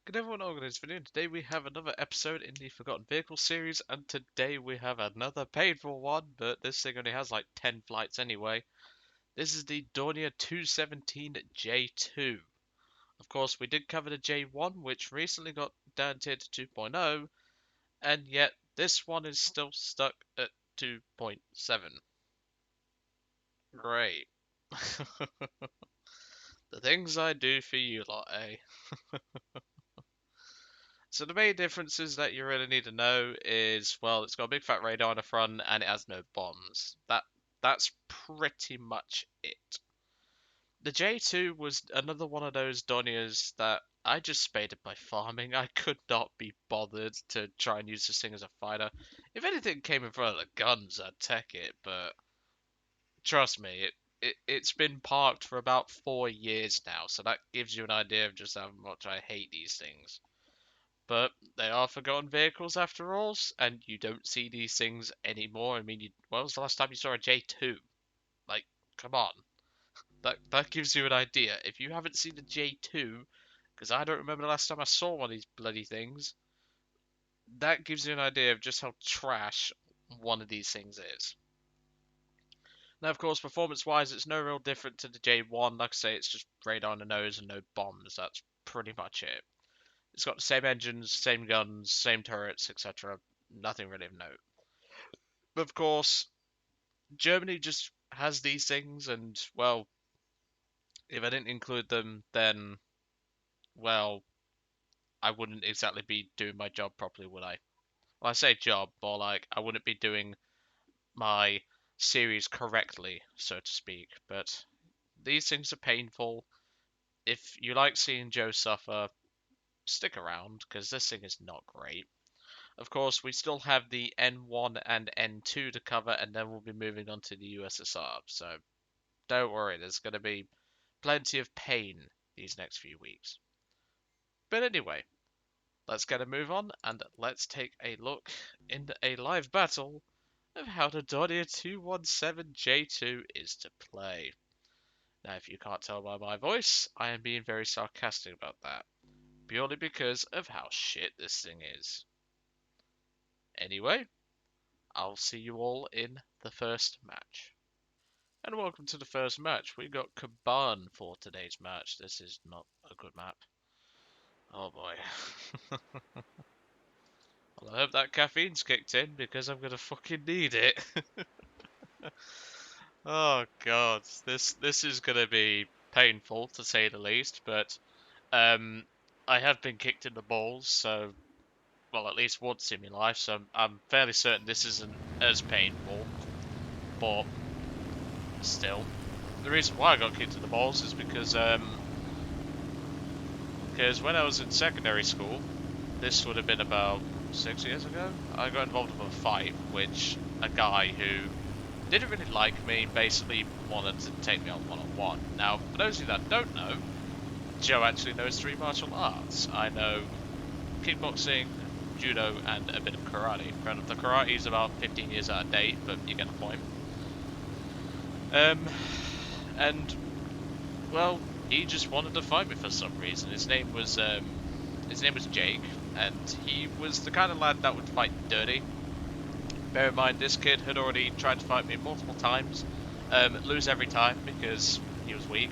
Good everyone, Organ is video. Today we have another episode in the Forgotten Vehicle series, and today we have another painful one, but this thing only has like 10 flights anyway. This is the Dornier 217 J2. Of course, we did cover the J1, which recently got downtier to 2.0, and yet this one is still stuck at 2.7. Great. The things I do for you lot, eh? So the main differences that you really need to know is, well, it's got a big fat radar on the front and it has no bombs. That's pretty much it. The J2 was another one of those Donias that I just spaded by farming. I could not be bothered to try and use this thing as a fighter. If anything came in front of the guns, I'd take it, but trust me, it's been parked for about 4 years now, so that gives you an idea of just how much I hate these things. But they are forgotten vehicles after all, and you don't see these things anymore. I mean, when was the last time you saw a J2? Like, come on. That gives you an idea. If you haven't seen a J2, because I don't remember the last time I saw one of these bloody things, that gives you an idea of just how trash one of these things is. Now, of course, performance-wise, it's no real different to the J1. Like I say, it's just radar on the nose and no bombs. That's pretty much it. It's got the same engines, same guns, same turrets, etc. Nothing really of note. But of course, Germany just has these things, and well, if I didn't include them, then well, I wouldn't exactly be doing my job properly, would I? Well, I say job, more like I wouldn't be doing my series correctly, so to speak. But these things are painful. If you like seeing Joe suffer, stick around, because this thing is not great. Of course, we still have the N1 and N2 to cover, and then we'll be moving on to the USSR. So don't worry, there's going to be plenty of pain these next few weeks. But anyway, let's get a move on, and let's take a look into a live battle of how the Dornier 217J2 is to play. Now, if you can't tell by my voice, I am being very sarcastic about that, purely because of how shit this thing is. Anyway, I'll see you all in the first match. And welcome to the first match. We got Kaban for today's match. This is not a good map. Oh boy. Well, I hope that caffeine's kicked in because I'm gonna fucking need it. Oh god, this is gonna be painful to say the least, but um, I have been kicked in the balls, so well, at least once in my life, so I'm fairly certain this isn't as painful, but still. The reason why I got kicked in the balls is because when I was in secondary school, this would have been about 6 years ago, I got involved with a fight, which a guy who didn't really like me basically wanted to take me on one-on-one. Now, for those of you that don't know, Joe actually knows 3 martial arts. I know kickboxing, judo, and a bit of karate. Granted, the karate is about 15 years out of date, but you get the point. And well, he just wanted to fight me for some reason. His name was Jake, and he was the kind of lad that would fight dirty. Bear in mind, this kid had already tried to fight me multiple times, lose every time because he was weak.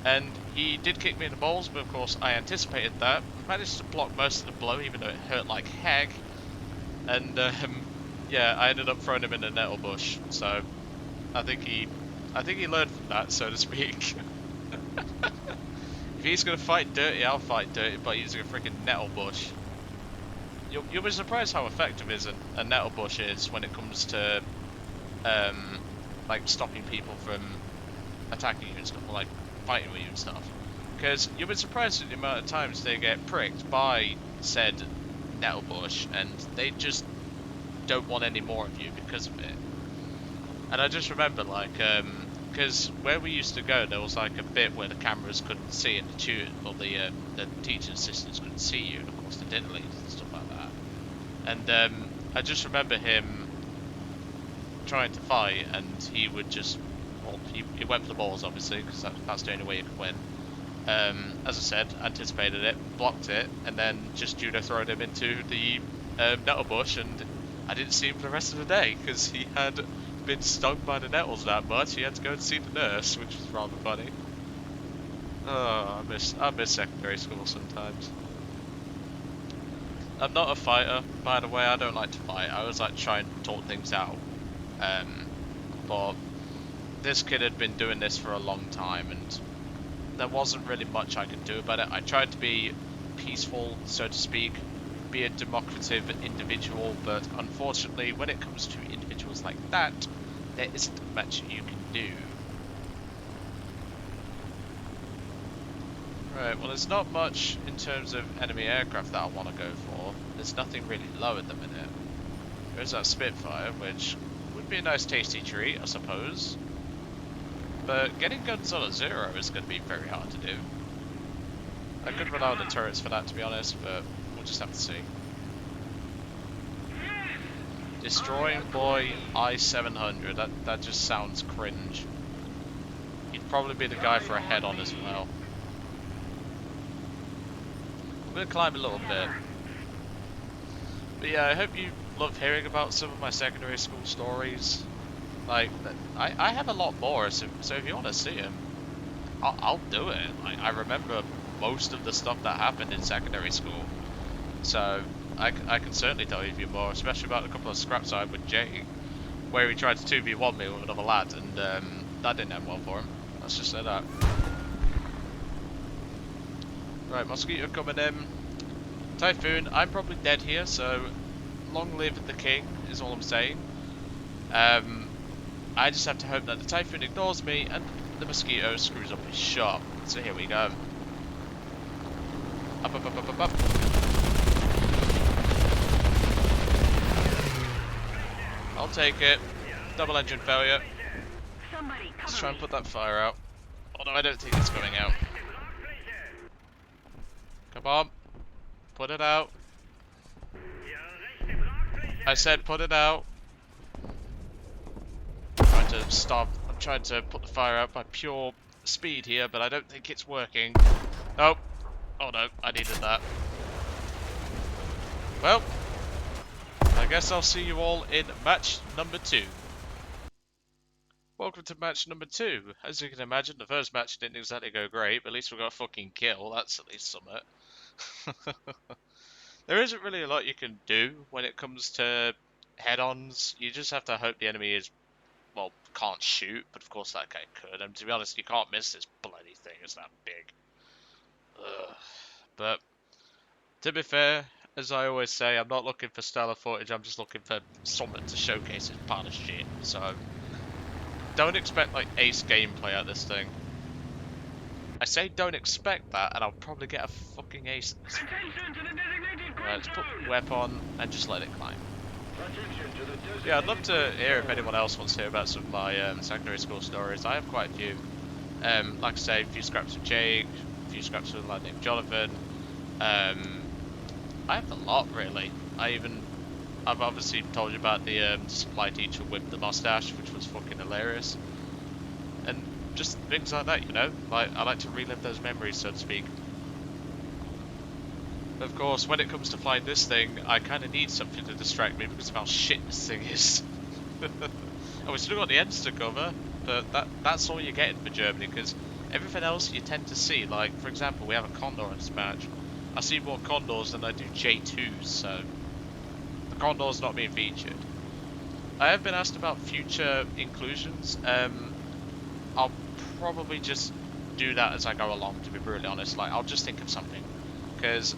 And he did kick me in the balls, but of course I anticipated that. Managed to block most of the blow, even though it hurt like heck. And yeah, I ended up throwing him in a nettle bush. So I think he learned from that, so to speak. If he's gonna fight dirty, I'll fight dirty by using a freaking nettle bush. You'll be surprised how effective a nettle bush is when it comes to like stopping people from attacking you and stuff, or like fighting with you and stuff. Because you'll be surprised at the amount of times they get pricked by said nettle bush, and they just don't want any more of you because of it. And I just remember, like, because where we used to go, there was like a bit where the cameras couldn't see, and the teaching assistants couldn't see you, and of course the dinner ladies and stuff like that. And I just remember him trying to fight, and he would just, well, he went for the balls obviously, because that's the only way you could win. As I said, anticipated it, blocked it, and then just judo throwed him into the nettle bush, and I didn't see him for the rest of the day because he had been stung by the nettles that much. He had to go and see the nurse, which was rather funny. Oh, I miss secondary school sometimes. I'm not a fighter, by the way. I don't like to fight. I always like to try and talk things out. But this kid had been doing this for a long time, and there wasn't really much I could do about it. I tried to be peaceful, so to speak, be a democrative individual, but unfortunately, when it comes to individuals like that, there isn't much you can do. Right, well, there's not much in terms of enemy aircraft that I want to go for. There's nothing really low at the minute. There's that Spitfire, which would be a nice tasty treat, I suppose. But getting guns on a 0 is going to be very hard to do. I could rely on the turrets for that, to be honest, but we'll just have to see. Destroying Boy I-700, that just sounds cringe. He'd probably be the guy for a head-on as well. I'm going to climb a little bit. But yeah, I hope you love hearing about some of my secondary school stories. Like, I have a lot more, so if you want to see them, I'll do it. Like, I remember most of the stuff that happened in secondary school, so I can certainly tell you a few more, especially about a couple of scraps I had with Jake, where he tried to 2v1 me with another lad, and that didn't end well for him. Let's just say that. Right, Mosquito coming in. Typhoon, I'm probably dead here, so long live the king is all I'm saying. I just have to hope that the Typhoon ignores me and the Mosquito screws up his shot. So here we go. Up, up, up, up, up, up. I'll take it. Double engine failure. Let's try and put that fire out. Although I don't think it's coming out. Come on. Put it out. I said put it out. I'm trying to put the fire out by pure speed here, but I don't think it's working. Nope. Oh no, I needed that. Well, I guess I'll see you all in match number 2. Welcome to match number 2. As you can imagine, the first match didn't exactly go great, but at least we got a fucking kill. That's at least something. There isn't really a lot you can do when it comes to head-ons. You just have to hope the enemy is, well, can't shoot, but of course that guy could. And to be honest, you can't miss this bloody thing. It's that big. Ugh. But to be fair, as I always say, I'm not looking for stellar footage. I'm just looking for something to showcase his pile of shit. So don't expect like ace gameplay at this thing. I say don't expect that, and I'll probably get a fucking ace at this thing. Right, let's put web on and just let it climb. Yeah, I'd love to hear if anyone else wants to hear about some of my secondary school stories. I have quite a few. Like I say, a few scraps with Jake, a few scraps with a lad named Jonathan. I have a lot, really. I've obviously told you about the supply teacher with the mustache, which was fucking hilarious. And just things like that, you know? Like, I like to relive those memories, so to speak. Of course, when it comes to flying this thing, I kind of need something to distract me because of how shit this thing is. And we still got the ends to cover, but that's all you're getting for Germany, because everything else you tend to see, like, for example, we have a Condor in this match. I see more Condors than I do J2s, so the Condor's not being featured. I have been asked about future inclusions. I'll probably just do that as I go along, to be brutally honest. Like, I'll just think of something, because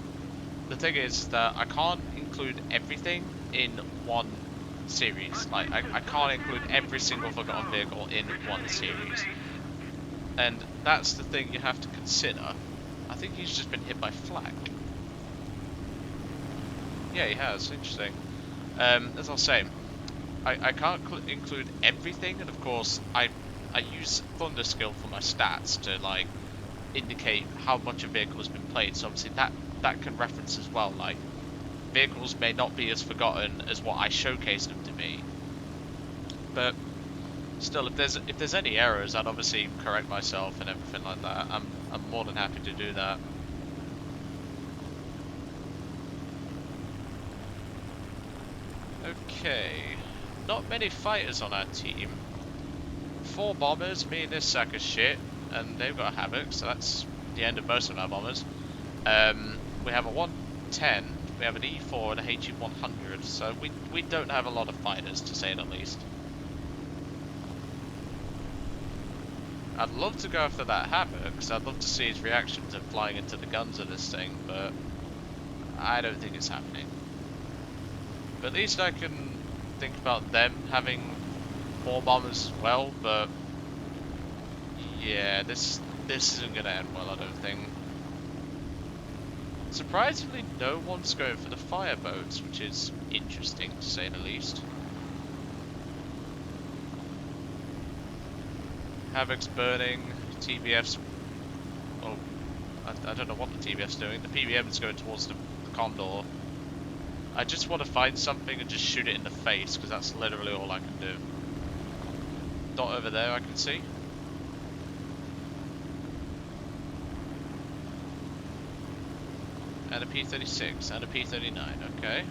the thing is that I can't include everything in one series. Like, I can't include every single forgotten vehicle in one series. And that's the thing you have to consider. I think he's just been hit by flak. Yeah, he has. Interesting. As I was saying, I can't include everything, and of course, I use Thunder Skill for my stats to, like, indicate how much a vehicle has been played. So obviously that can reference as well. Like, vehicles may not be as forgotten as what I showcase them to be, but still, if there's any errors, I'd obviously correct myself and everything like that. I'm I'm more than happy to do that. Okay, not many fighters on our team. 4 bombers, me and this sack of shit, and they've got a Havoc, so that's the end of most of our bombers. We have a 110, we have an E4 and a HE100, so we don't have a lot of fighters, to say the least. I'd love to go after that Havoc, because I'd love to see his reaction to flying into the guns of this thing, but I don't think it's happening. But at least I can think about them having more bombers as well, but yeah, this isn't going to end well, I don't think. Surprisingly, no one's going for the fireboats, which is interesting to say the least. Havoc's burning, TBF's... oh, I don't know what the TBF's doing. The PBM's going towards the Condor. I just want to find something and just shoot it in the face, because that's literally all I can do. Dot over there I can see. And a P-36, and a P-39, okay.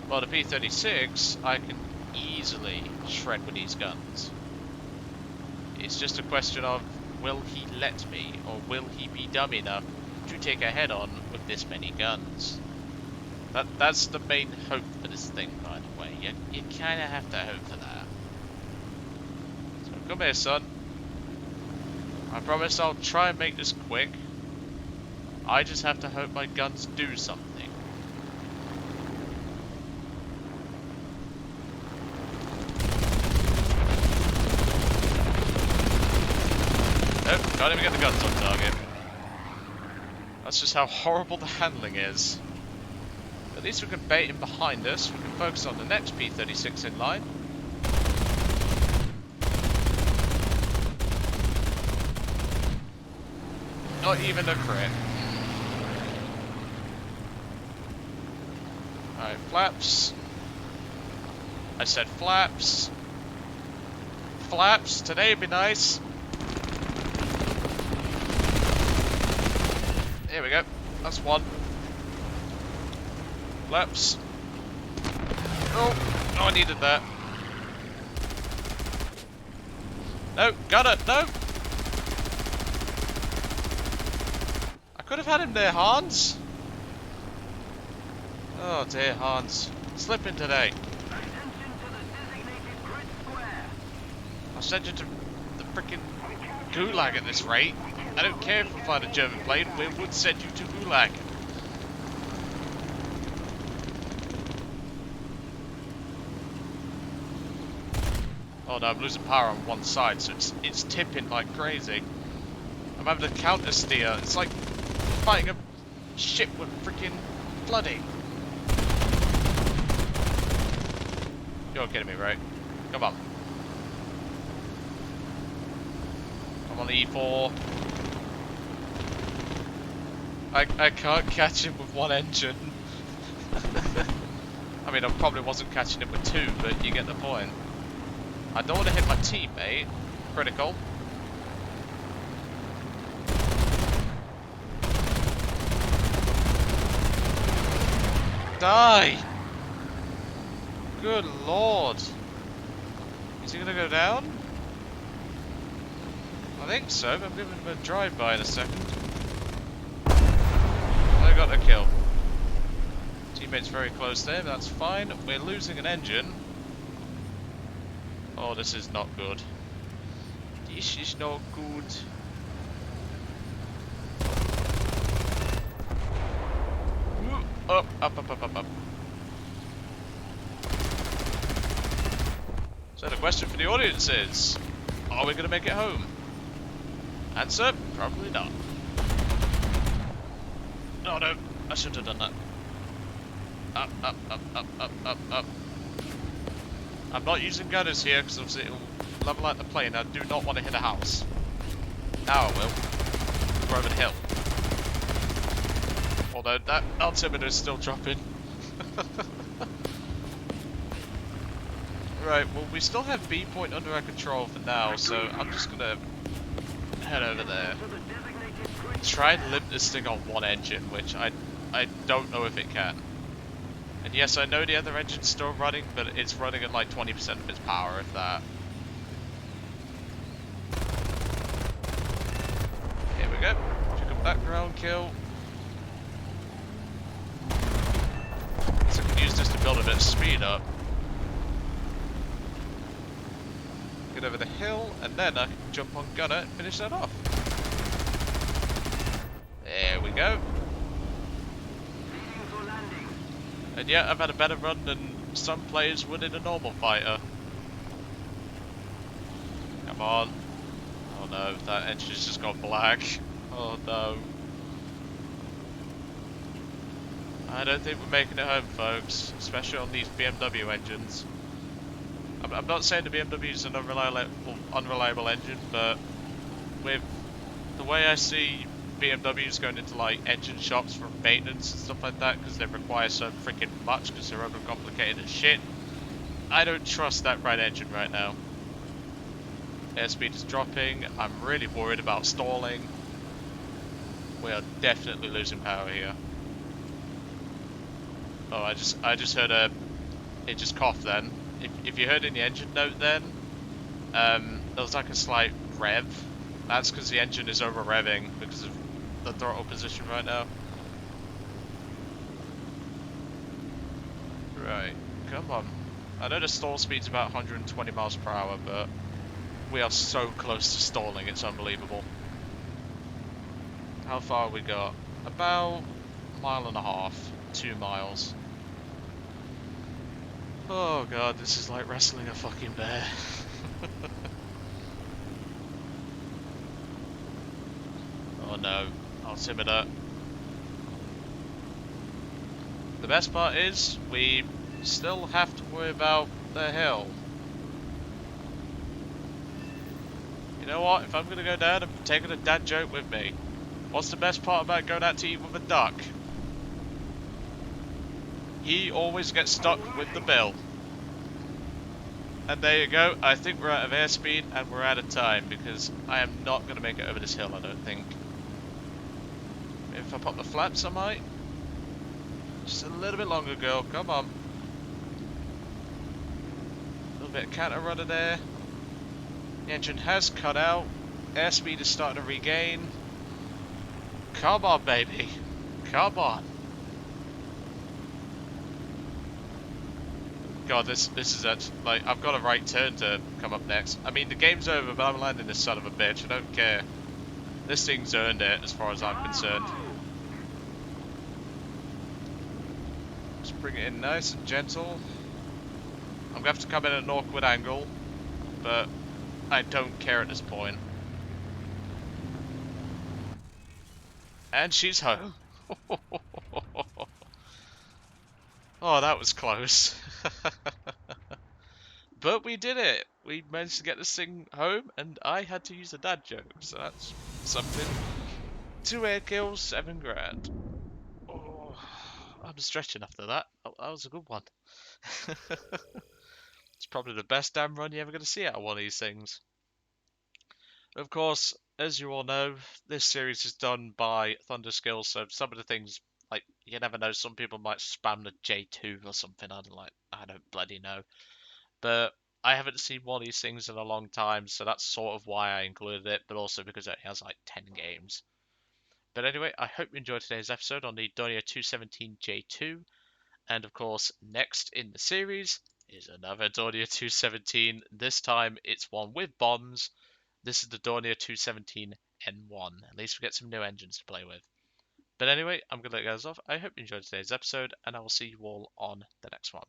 Well, the P-36, I can easily shred with these guns. It's just a question of, will he let me, or will he be dumb enough to take a head-on with this many guns? That's the main hope for this thing, by the way. You kind of have to hope for that. So, come here, son. I promise I'll try and make this quick. I just have to hope my guns do something. Nope, can't even get the guns on target. That's just how horrible the handling is. At least we can bait him behind us. We can focus on the next P-36 in line. Not even a crit. Alright, flaps. I said flaps. Flaps, today would be nice. Here we go, that's one. Flaps. Oh, I needed that. No, got it, no! I could have had him there, Hans. Oh dear, Hans. Slipping today. I'll send you to the frickin' Gulag at this rate. I don't care if we find a German plane, we would send you to Gulag. Oh no, I'm losing power on one side, so it's tipping like crazy. I'm having to counter steer. It's like fighting a ship with freaking flooding. You're kidding me, right? Come on. I'm on the E4. I can't catch him with one engine. I mean, I probably wasn't catching him with two, but you get the point. I don't want to hit my teammate. Critical. Die! Good lord. Is he gonna go down? I think so. I'm giving him a drive-by in a second. I got the kill. Teammate's very close there, but that's fine. We're losing an engine. Oh, this is not good. This is not good. Up, up, up, up, up, up. So the question for the audience is, are we going to make it home? Answer, probably not. Oh no, I should have done that. Up, up, up, up, up, up, up. I'm not using gunners here because obviously it'll level out the plane. I do not want to hit a house. Now I will. We're over the hill. Although that altimeter is still dropping. Right, well we still have B point under our control for now, so I'm just gonna head over there. try and limp this thing on one engine, which I don't know if it can. And yes, I know the other engine's still running, but it's running at like 20% of its power, if that. Here we go. Pick up that ground kill. So I can use this to build a bit of speed up. Get over the hill, and then I can jump on gunner and finish that off. There we go. And yeah, I've had a better run than some players would in a normal fighter. Come on. Oh no, that engine's just gone black. Oh no. I don't think we're making it home, folks, especially on these BMW engines. I'm not saying the BMW is an unreliable engine, but with the way I see BMWs going into like engine shops for maintenance and stuff like that, because they require so freaking much because they're overcomplicated as shit, I don't trust that right engine right now. Airspeed is dropping. I'm really worried about stalling. We are definitely losing power here. Oh, I just heard it just coughed then. If you heard in the engine note then, there was like a slight rev. That's because the engine is over revving because of the throttle position right now. Right, come on. I know the stall speed's about 120 miles per hour, but we are so close to stalling, it's unbelievable. How far we got? About a mile and a half, 2 miles. Oh god, this is like wrestling a fucking bear. Oh no, altimeter. The best part is, we still have to worry about the hill. You know what, if I'm gonna go down, I'm taking a dad joke with me. What's the best part about going out to eat with a duck? He always gets stuck with the bill. And there you go, I think we're out of airspeed and we're out of time, because I am not going to make it over this hill, I don't think. If I pop the flaps, I might. Just a little bit longer, girl, come on. A little bit of counter rudder there. The engine has cut out. Airspeed is starting to regain. Come on, baby. Come on. God, this is it. Like, I've got a right turn to come up next. I mean, the game's over, but I'm landing this son of a bitch. I don't care. This thing's earned it, as far as I'm concerned. Just bring it in nice and gentle. I'm gonna have to come in at an awkward angle, but I don't care at this point. And she's home. Oh, that was close. But we did it. We managed to get this thing home, and I had to use a dad joke, so that's something. 2 air kills, 7 grand. Oh, I'm stretching after that. Oh, that was a good one. It's probably the best damn run you're ever going to see out of one of these things. Of course, as you all know, this series is done by Thunder Skills, so some of the things, like, you never know, some people might spam the J-2 or something, I don't bloody know. But I haven't seen one of these things in a long time, so that's sort of why I included it, but also because it has like 10 games. But anyway, I hope you enjoyed today's episode on the Do-217 J2, and of course, next in the series is another Do-217. This time it's one with bombs. This is the Do-217 N1. At least we get some new engines to play with. But anyway, I'm going to let you guys off. I hope you enjoyed today's episode, and I will see you all on the next one.